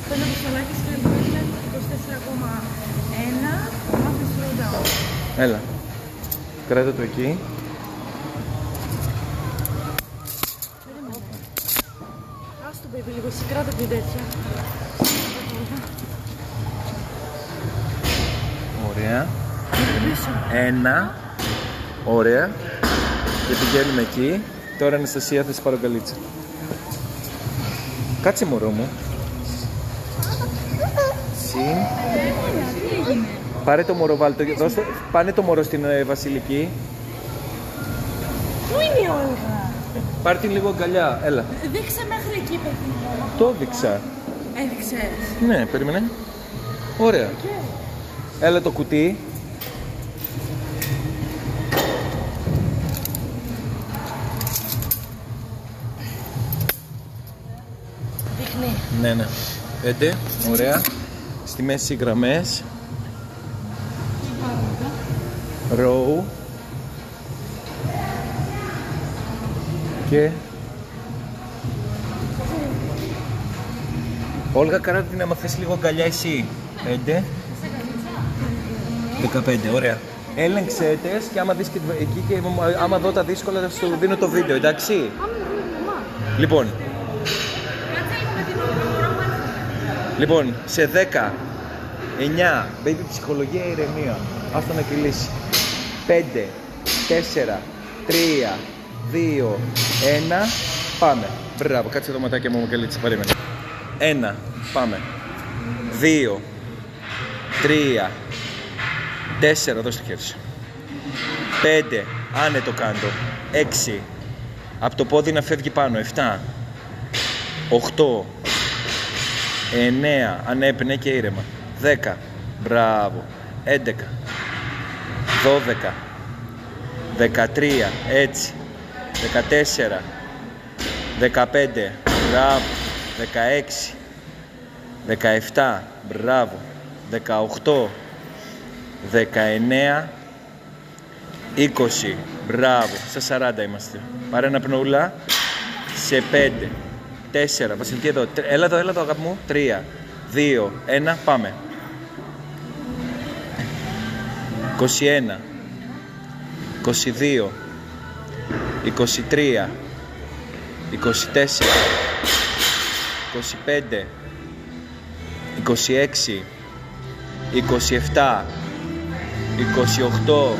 Θέλω το σολάκι στην Ελβίδα 24,1. Μάθει slowdown. Έλα. Κράτα το εκεί. Ας το baby λίγο, εσύ κράτα την τέτοια. Ωραία. Ένα. Ωραία. Και πηγαίνουμε εκεί. Τώρα Αναστασία θα σε πάρω αγκαλίτσα. Κάτσε μωρό μου. Συν. Πάρε το μωρό, βάλτε το. Δώστε, πάνε το μωρό στην Βασιλική. Πού είναι η Όλγα? Πάρε την λίγο αγκαλιά, έλα. Δείξε μέχρι εκεί, παιδί μου. Το έδειξα. Έδειξες. Ναι, περίμενε. Ωραία. Έλα το κουτί. Δείχνει. Ναι. 5, ωραία. Στη μέση οι γραμμές. Row. Και... Όλγα, κράτα την άμα θες λίγο αγκαλιά εσύ. 5. 15, ωραία. Έλεγξε τες και άμα δεις και εκεί και άμα δω τα δύσκολα θα σου δίνω το βίντεο, εντάξει. Λοιπόν, σε 10, 9, baby ψυχολογία, ηρεμία. Άστο να κυλήσει. 5, 4, 3, 2, 1, πάμε. Μπράβο, κάτσε το ματάκι μου και λίτση, περίμενε. 1, πάμε. 2, 3, 4, δώσ' το χέρι σου. 5, άνετο κάτω. 6, από το πόδι να φεύγει πάνω. 7, 8, 9, ανέπνε και ήρεμα. 10, μπράβο. 11, 12, 13, έτσι. 14, 15, μπράβο. 16, 17, μπράβο. 18, 19, 20, μπράβο. Στα 40 είμαστε. Πάρε ένα πνούλα. Σε 5, 4, Βασιλική εδώ. Έλα εδώ αγάπη μου. 3, 2, 1, πάμε. 21, 22, 23, 24, 25, 26, 27, 28,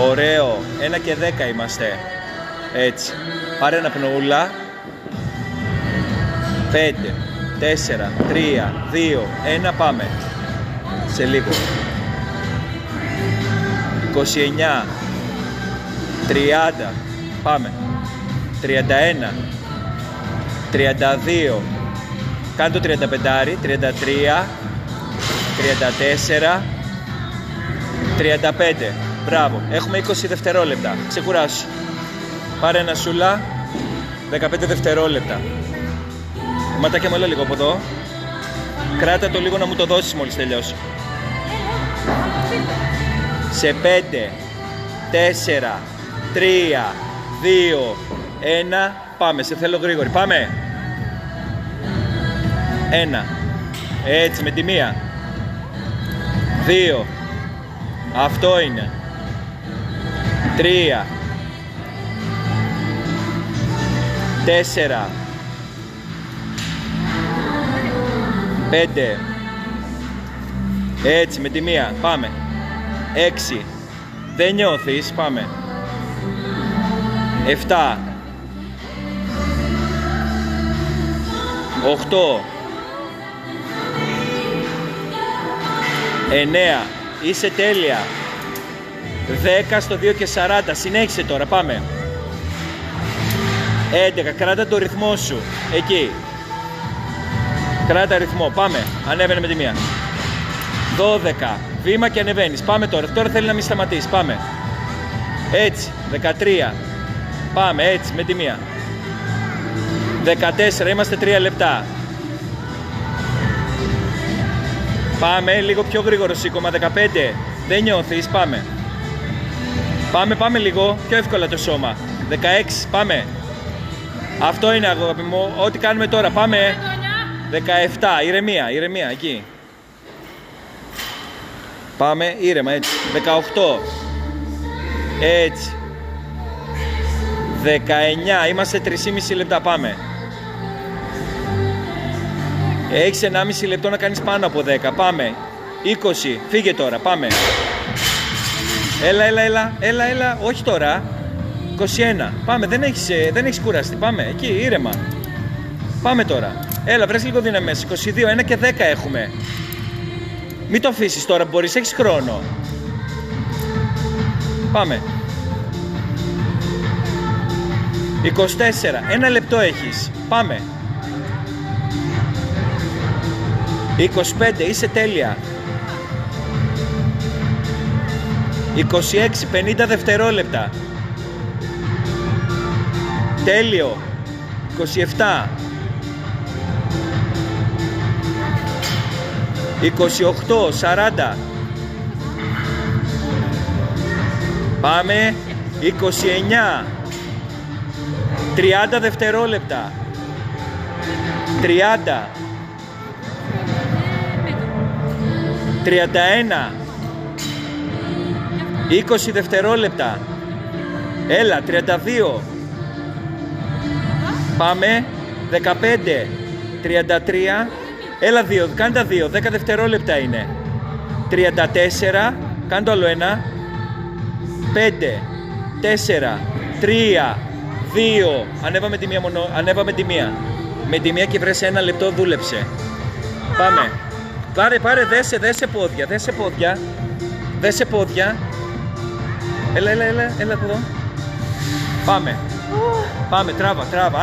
ωραίο, 1 και 10 είμαστε, έτσι, πάρε ένα πνούλα, 5, 4, 3, 2, 1, πάμε, σε λίγο, 29, 30, πάμε, 31, 32, κάνε το 35, 33, 34, 35, μπράβο, έχουμε 20 δευτερόλεπτα, ξεκουράσου, πάρε ένα σούλα, 15 δευτερόλεπτα, ματάκια μου έλα λίγο από εδώ, κράτα το λίγο να μου το δώσεις μόλις τελειώσει. Σε 5, 4, 3, 2, 1, πάμε, σε θέλω γρήγορη, πάμε. 1, έτσι με τη μία. 2, αυτό είναι. 3, 4, 5, έτσι με τη μία, πάμε. 6, δεν νιώθεις, πάμε. 7, 8, 9, είσαι τέλεια. 10 στο 2 και 40, συνέχισε τώρα, πάμε. 11, κράτα το ρυθμό σου, εκεί. Κράτα ρυθμό, πάμε, ανέβαινε με τη μία. 12, βήμα και ανεβαίνεις, πάμε τώρα, τώρα θέλει να μην σταματήσεις, πάμε. Έτσι, 13, πάμε, έτσι, με τη μία. 14, είμαστε 3 λεπτά. Πάμε, λίγο πιο γρήγορο σήκωμα, 15, δεν νιώθεις, πάμε. Πάμε λίγο, πιο εύκολα το σώμα. 16, πάμε. Αυτό είναι αγάπη μου, ό,τι κάνουμε τώρα, πάμε. 17, ηρεμία, ηρεμία, εκεί. Πάμε, ήρεμα, έτσι. 18. Έτσι. 19, είμαστε 3,5 λεπτά, πάμε. Έχεις 1,5 λεπτό να κάνεις πάνω από 10, πάμε. 20, φύγε τώρα, πάμε. Έλα, όχι τώρα. 21, πάμε, δεν έχεις κουραστεί, πάμε, εκεί, ήρεμα. Πάμε τώρα. Έλα, βρες λίγο δύναμη μέσα. 22, 1 και 10 έχουμε. Μην το αφήσεις τώρα, μπορείς, έχεις χρόνο. Πάμε. 24, 1 λεπτό έχεις. Πάμε. 25, είσαι τέλεια. 26, 50 δευτερόλεπτα. Τέλειο. 27. 28, 40. Πάμε. 29. 30 δευτερόλεπτα. 30. 31. 20 δευτερόλεπτα. Έλα, 32. Πάμε. 15. 33. Έλα 2, κάνε τα 2, 10 δευτερόλεπτα είναι. 34, κάνε το άλλο ένα. 5, 4, 3, 2, ανέβα με τη μία μόνο, ανέβα με τη μία. Με τη μία και βρες 1 λεπτό, δούλεψε. Πάμε. Πάρε, δέσε πόδια, δέσε πόδια. Έλα από εδώ. Πάμε, τράβα,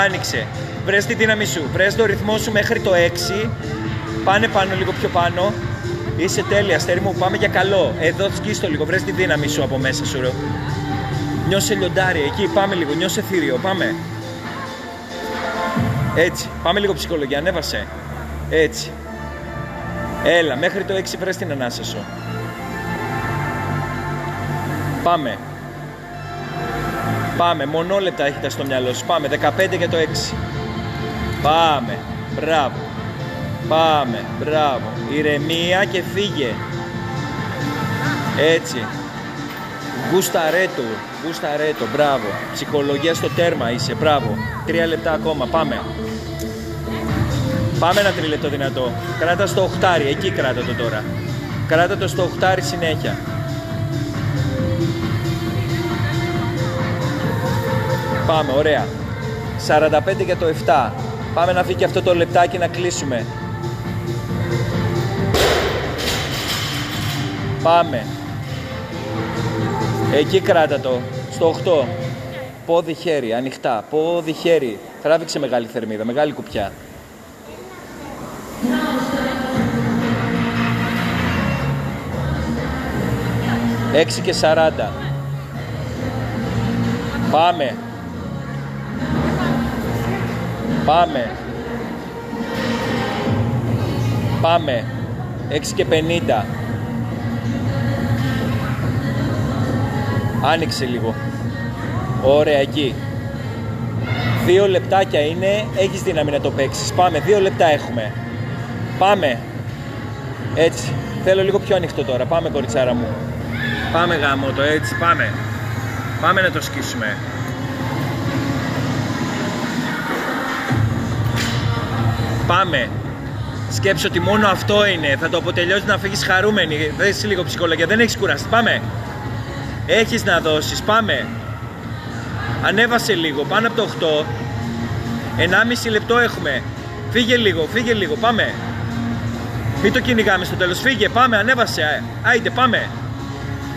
άνοιξε. Βρες τη δύναμη σου, βρες το ρυθμό σου μέχρι το 6. Πάνε πάνω, λίγο πιο πάνω. Είσαι τέλεια, αστέρι μου, πάμε για καλό. Εδώ σκίστο λίγο, βρες τη δύναμη σου από μέσα σου. Νιώσε λιοντάρι, εκεί, πάμε λίγο, νιώσε θύριο, πάμε. Έτσι, πάμε λίγο ψυχολογία, ανέβασε. Έτσι. Έλα, μέχρι το 6 βρες την ανάσα σου. Πάμε, μονόλεπτα έχετε στο μυαλό σου. Πάμε, 15 και το 6. Πάμε, μπράβο. Ηρεμία και φύγε. Έτσι. Γουσταρέτο, μπράβο. Ψυχολογία στο τέρμα είσαι, μπράβο. 3 λεπτά ακόμα, πάμε. Πάμε ένα τριλεπτό δυνατό. Κράτα στο 8, εκεί κράτα το τώρα. Κράτα το στο 8 συνέχεια. Πάμε, ωραία. 45 για το 7. Πάμε να φύγει αυτό το λεπτάκι να κλείσουμε. Πάμε. Εκεί κράτα το. Στο 8. Πόδι χέρι, ανοιχτά. Πόδι χέρι. Τράβηξε μεγάλη θερμίδα, μεγάλη κουπιά. Έξι και 40. Πάμε. 6 και 50. Άνοιξε λίγο. Ωραία, εκεί. 2 λεπτάκια είναι, έχεις δύναμη να το παίξεις. Πάμε, 2 λεπτά έχουμε. Πάμε. Έτσι. Θέλω λίγο πιο ανοιχτό τώρα. Πάμε, κοριτσάρα μου. Πάμε γάμο το, έτσι, πάμε. Πάμε να το σκίσουμε. Πάμε. Σκέψου ότι μόνο αυτό είναι. Θα το αποτελειώσει να φύγεις χαρούμενη. Δες λίγο ψυχολογία. Δεν έχεις κουραστεί. Πάμε. Έχεις να δώσεις. Πάμε. Ανέβασε λίγο. Πάνω από το 8. 1,5 λεπτό έχουμε. Φύγε λίγο. Πάμε. Μην το κυνηγάμε στο τέλος. Φύγε. Πάμε. Ανέβασε. Άιντε. Πάμε.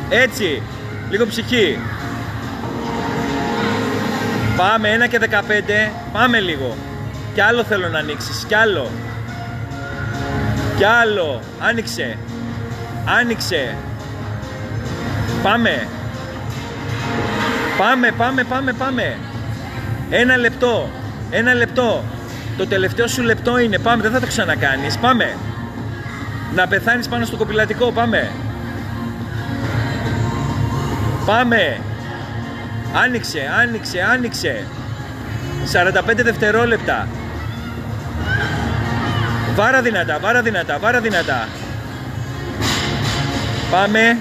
Έτσι. Λίγο ψυχή. Πάμε. 1 και 15. Πάμε λίγο. Κι άλλο θέλω να ανοίξεις. Κι άλλο. Άνοιξε. Πάμε. 1 λεπτό. Το τελευταίο σου λεπτό είναι. Πάμε, δεν θα το ξανακάνεις. Πάμε. Να πεθάνεις πάνω στο κοπηλατικό. Πάμε. Άνοιξε. 45 δευτερόλεπτα. Βάρα δυνατά, βάρα δυνατά, βάρα δυνατά. Πάμε.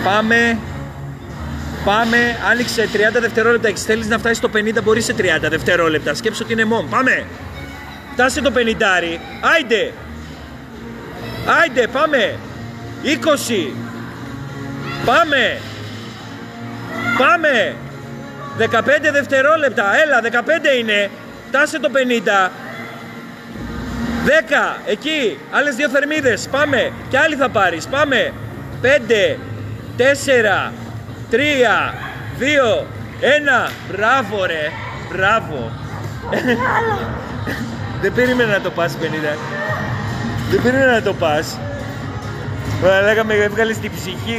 Πάμε. Πάμε. Άνοιξε 30 δευτερόλεπτα. Έχεις, θέλεις να φτάσεις στο 50, μπορείς σε 30 δευτερόλεπτα. Σκέψου ότι είναι μόμ. Πάμε. Φτάσε το 50. Άιντε. Άιντε, πάμε. 20. Πάμε. Πάμε. 15 δευτερόλεπτα. Έλα, 15 είναι. Φτάσε το 50. 10. Εκεί. Άλλες 2 θερμίδες. Πάμε. Και άλλη θα πάρεις. Πάμε. 5. 4. 3. 2. 1. Μπράβο ρε. Μπράβο. Δεν περίμενα να το πας 50. Δεν περίμενα να το πας. Λέγαμε, έβγαλες την ψυχή.